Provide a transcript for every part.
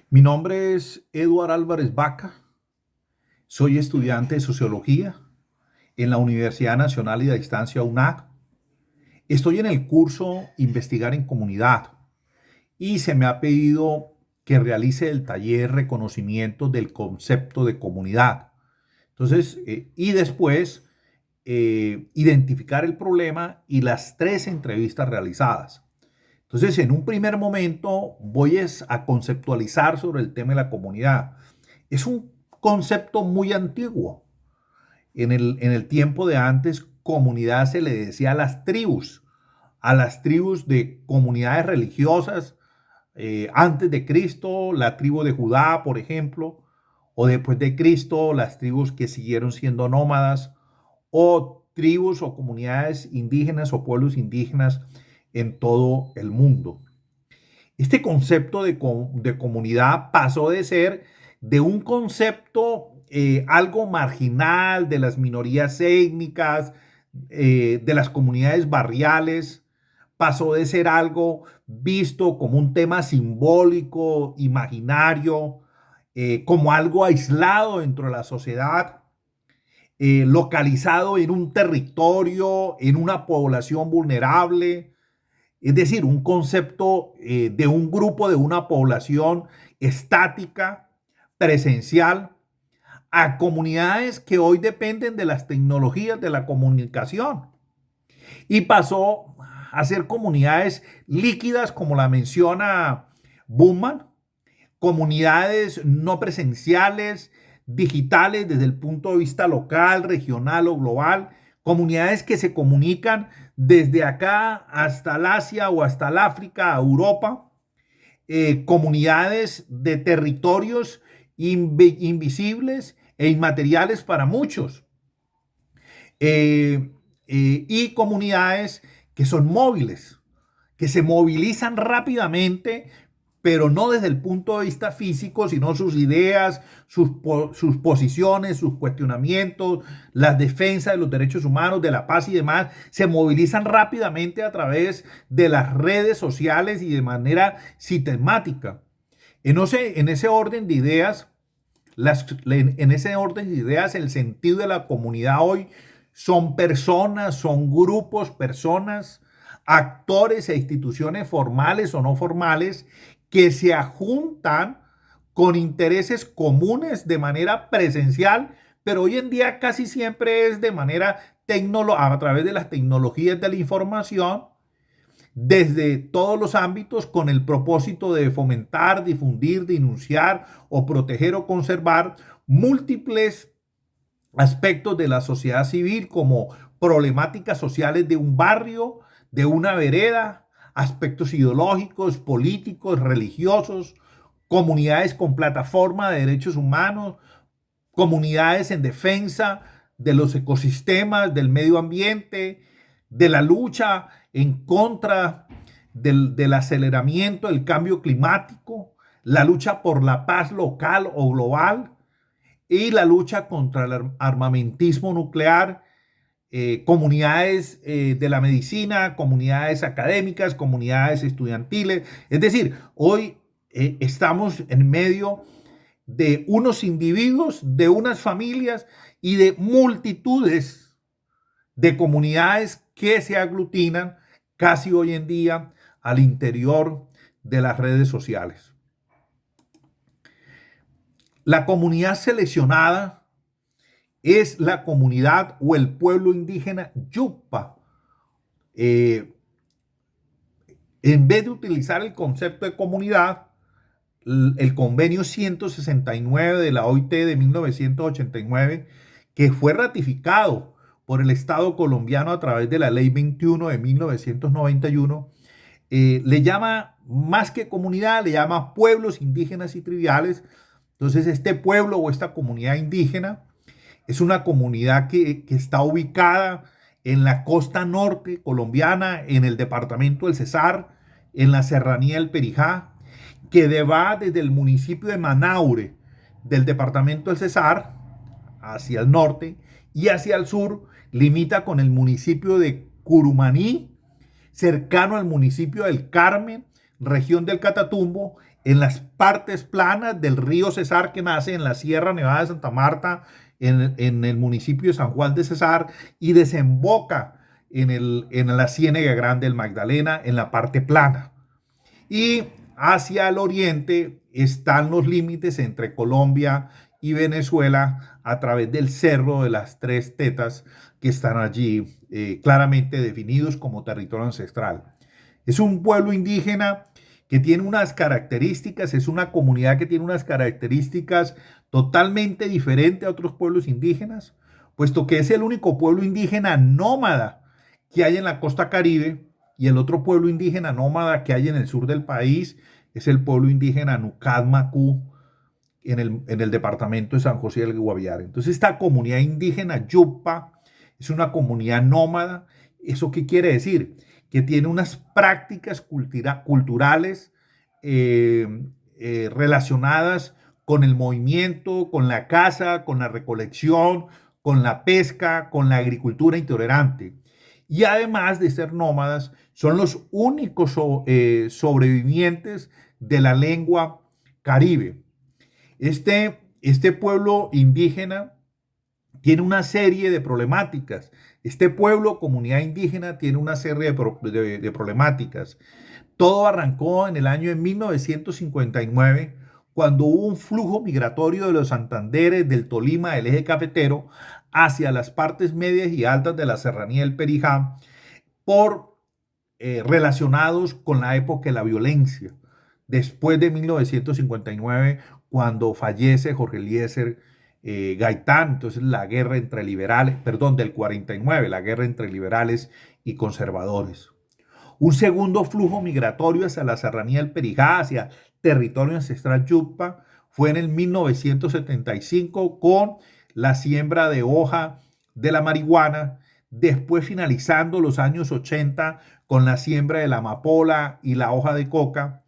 Mi nombre es Eduard Álvarez Vaca, soy estudiante de Sociología en la Universidad Nacional y de Distancia UNAC. Estoy en el curso Investigar en Comunidad y se me ha pedido que realice el taller Reconocimiento del Concepto de Comunidad. Entonces, y después identificar el problema y las tres entrevistas realizadas. Entonces, en un primer momento voy a conceptualizar sobre el tema de la comunidad. Es un concepto muy antiguo. En el tiempo de antes, comunidad se le decía a las tribus de comunidades religiosas, antes de Cristo, la tribu de Judá, por ejemplo, o después de Cristo, las tribus que siguieron siendo nómadas, o tribus o comunidades indígenas o pueblos indígenas en todo el mundo. Este concepto de comunidad pasó de ser de un concepto algo marginal de las minorías étnicas, de las comunidades barriales, pasó de ser algo visto como un tema simbólico, imaginario, como algo aislado dentro de la sociedad, localizado en un territorio, en una población vulnerable, es decir, un concepto de un grupo, de una población estática, presencial, a comunidades que hoy dependen de las tecnologías de la comunicación. Y pasó a ser comunidades líquidas, como la menciona Bullman, comunidades no presenciales, digitales desde el punto de vista local, regional o global, comunidades que se comunican desde acá hasta el Asia o hasta el África, Europa, comunidades de territorios invisibles e inmateriales para muchos, y comunidades que son móviles, que se movilizan rápidamente, pero no desde el punto de vista físico, sino sus ideas, sus posiciones, sus cuestionamientos, las defensas de los derechos humanos, de la paz y demás, se movilizan rápidamente a través de las redes sociales y de manera sistemática. En ese orden de ideas, en ese orden de ideas, el sentido de la comunidad hoy son personas, son grupos, personas, actores e instituciones formales o no formales que se ajuntan con intereses comunes de manera presencial, pero hoy en día casi siempre es de manera a través de las tecnologías de la información, desde todos los ámbitos con el propósito de fomentar, difundir, denunciar o proteger o conservar múltiples aspectos de la sociedad civil, como problemáticas sociales de un barrio, de una vereda, aspectos ideológicos, políticos, religiosos, comunidades con plataforma de derechos humanos, comunidades en defensa de los ecosistemas, del medio ambiente, de la lucha en contra del aceleramiento del cambio climático, la lucha por la paz local o global y la lucha contra el armamentismo nuclear, comunidades de la medicina, comunidades académicas, comunidades estudiantiles. Es decir, hoy estamos en medio de unos individuos, de unas familias y de multitudes de comunidades que se aglutinan casi hoy en día al interior de las redes sociales. La comunidad seleccionada es la comunidad o el pueblo indígena Yupa. Eh, en vez de utilizar el concepto de comunidad, el convenio 169 de la OIT de 1989, que fue ratificado por el Estado colombiano a través de la Ley 21 de 1991, le llama más que comunidad, le llama pueblos indígenas y tribales. Entonces, este pueblo o esta comunidad indígena es una comunidad que está ubicada en la costa norte colombiana, en el departamento del Cesar, en la serranía del Perijá, que va desde el municipio de Manaure, del departamento del Cesar, hacia el norte, y hacia el sur limita con el municipio de Curumaní, cercano al municipio del Carmen, región del Catatumbo, en las partes planas del río Cesar que nace en la Sierra Nevada de Santa Marta, en el municipio de San Juan de Cesar, y desemboca en la Ciénega Grande del Magdalena, en la parte plana. Y hacia el oriente están los límites entre Colombia y Venezuela a través del Cerro de las Tres Tetas que están allí claramente definidos como territorio ancestral. Es un pueblo indígena que tiene unas características, es una comunidad que tiene unas características totalmente diferentes a otros pueblos indígenas, puesto que es el único pueblo indígena nómada que hay en la costa Caribe, y el otro pueblo indígena nómada que hay en el sur del país es el pueblo indígena Nucad Macú en el departamento de San José del Guaviare. Entonces esta comunidad indígena Yupa es una comunidad nómada. ¿Eso qué quiere decir? Que tiene unas prácticas culturales relacionadas con el movimiento, con la caza, con la recolección, con la pesca, con la agricultura intolerante. Y además de ser nómadas, son los únicos sobrevivientes de la lengua caribe. Este pueblo indígena tiene una serie de problemáticas. Este pueblo, comunidad indígena, tiene una serie de problemáticas. Todo arrancó en el año de 1959, cuando hubo un flujo migratorio de los Santanderes, del Tolima, del eje cafetero, hacia las partes medias y altas de la serranía del Perijá, relacionados con la época de la violencia. Después de 1959, cuando fallece Jorge Eliezer Gaitán, entonces la guerra entre liberales, perdón, del 49, la guerra entre liberales y conservadores. Un segundo flujo migratorio hacia la serranía del Perijá, hacia territorio ancestral Yucpa, fue en el 1975 con la siembra de hoja de la marihuana, después finalizando los años 80 con la siembra de la amapola y la hoja de coca,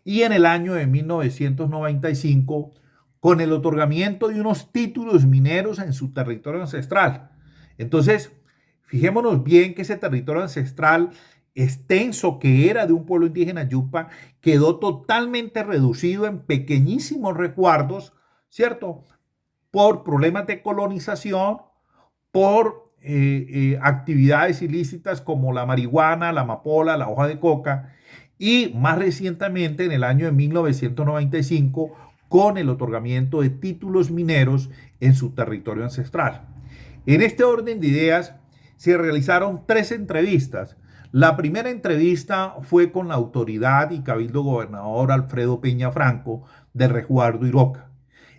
y en el año de 1995 con el otorgamiento de unos títulos mineros en su territorio ancestral. Entonces, fijémonos bien que ese territorio ancestral extenso que era de un pueblo indígena Yupa quedó totalmente reducido en pequeñísimos resguardos, ¿cierto? Por problemas de colonización, por actividades ilícitas como la marihuana, la amapola, la hoja de coca, y más recientemente en el año de 1995 con el otorgamiento de títulos mineros en su territorio ancestral. En este orden de ideas se realizaron 3 entrevistas. La primera entrevista fue con la autoridad y cabildo gobernador Alfredo Peña Franco del resguardo Iroca.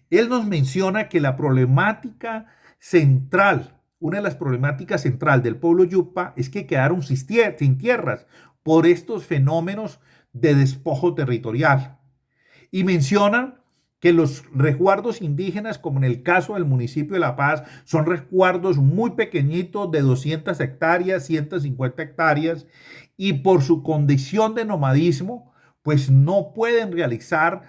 Él nos menciona que la problemática central, una de las problemáticas centrales del pueblo Yupa es que quedaron sin tierras por estos fenómenos de despojo territorial. Y mencionan que los resguardos indígenas, como en el caso del municipio de La Paz, son resguardos muy pequeñitos de 200 hectáreas, 150 hectáreas, y por su condición de nomadismo, pues no pueden realizar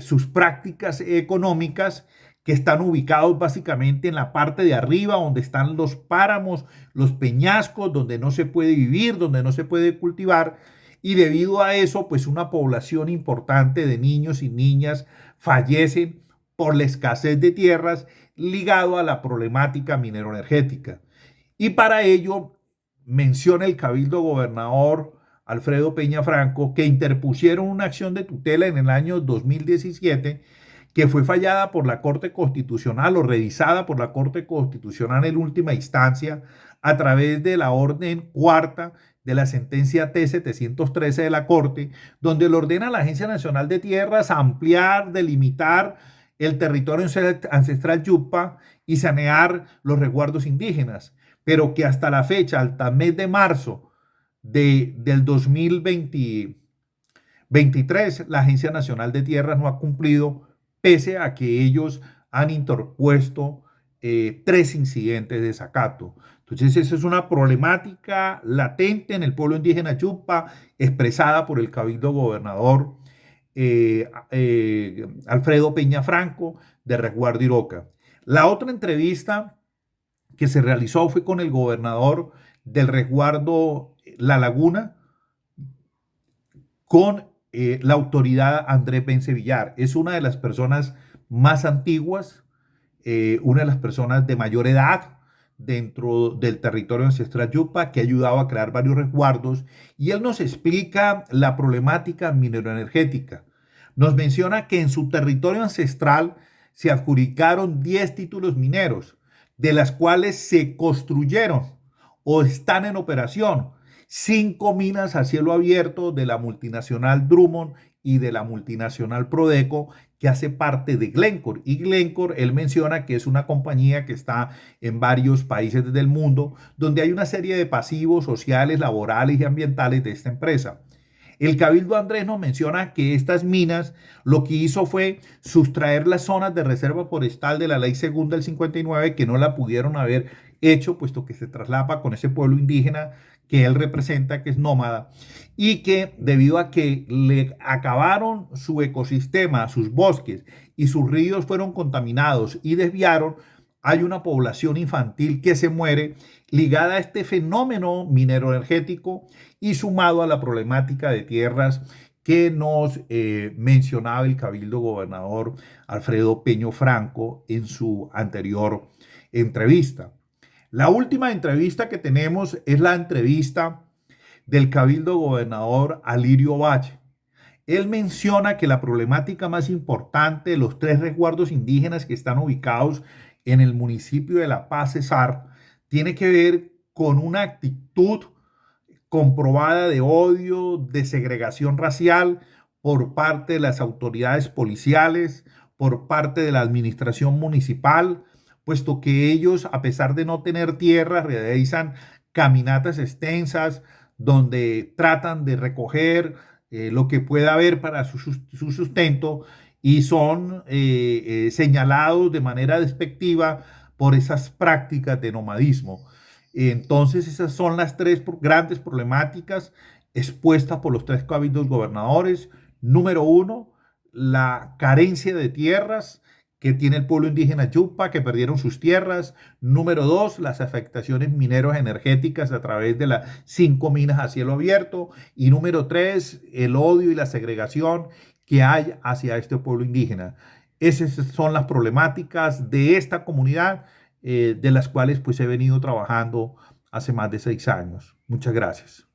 sus prácticas económicas, que están ubicados básicamente en la parte de arriba, donde están los páramos, los peñascos, donde no se puede vivir, donde no se puede cultivar, y debido a eso, pues una población importante de niños y niñas fallecen por la escasez de tierras ligado a la problemática mineroenergética. Y para ello menciona el cabildo gobernador Alfredo Peña Franco que interpusieron una acción de tutela en el año 2017 que fue fallada por la Corte Constitucional o revisada por la Corte Constitucional en última instancia a través de la orden cuarta de la sentencia T-713 de la Corte, donde le ordena a la Agencia Nacional de Tierras ampliar, delimitar el territorio ancestral Yupa y sanear los resguardos indígenas, pero que hasta la fecha, hasta el mes de marzo del 2023, la Agencia Nacional de Tierras no ha cumplido, pese a que ellos han interpuesto 3 incidentes de desacato. Entonces, esa es una problemática latente en el pueblo indígena Yupa, expresada por el cabildo gobernador Alfredo Peña Franco de Resguardo Iroca. La otra entrevista que se realizó fue con el gobernador del resguardo La Laguna, con la autoridad Andrés Pence Villar. Es una de las personas más antiguas, una de las personas de mayor edad dentro del territorio ancestral Yupa, que ha ayudado a crear varios resguardos, y él nos explica la problemática mineroenergética. Nos menciona que en su territorio ancestral se adjudicaron 10 títulos mineros, de las cuales se construyeron o están en operación 5 minas a cielo abierto de la multinacional Drummond y de la multinacional Prodeco, que hace parte de Glencore. Y Glencore, él menciona que es una compañía que está en varios países del mundo, donde hay una serie de pasivos sociales, laborales y ambientales de esta empresa. El Cabildo Andrés nos menciona que estas minas lo que hizo fue sustraer las zonas de reserva forestal de la ley segunda del 59, que no la pudieron haber hecho, puesto que se traslapa con ese pueblo indígena que él representa, que es nómada, y que debido a que le acabaron su ecosistema, sus bosques y sus ríos fueron contaminados y desviaron, hay una población infantil que se muere ligada a este fenómeno minero-energético y sumado a la problemática de tierras que nos mencionaba el cabildo gobernador Alfredo Peño Franco en su anterior entrevista. La última entrevista que tenemos es la entrevista del cabildo gobernador Alirio Valle. Él menciona que la problemática más importante de los 3 resguardos indígenas que están ubicados en el municipio de La Paz, Cesar, tiene que ver con una actitud comprobada de odio, de segregación racial por parte de las autoridades policiales, por parte de la administración municipal, puesto que ellos, a pesar de no tener tierra, realizan caminatas extensas donde tratan de recoger lo que pueda haber para su sustento y son señalados de manera despectiva por esas prácticas de nomadismo. Entonces, esas son las 3 grandes problemáticas expuestas por los 3 cabildos gobernadores. Número 1, la carencia de tierras que tiene el pueblo indígena Yupa, que perdieron sus tierras. Número 2, las afectaciones mineros energéticas a través de las 5 minas a cielo abierto. Y número 3, el odio y la segregación que hay hacia este pueblo indígena. Esas son las problemáticas de esta comunidad, de las cuales pues he venido trabajando hace más de 6 años. Muchas gracias.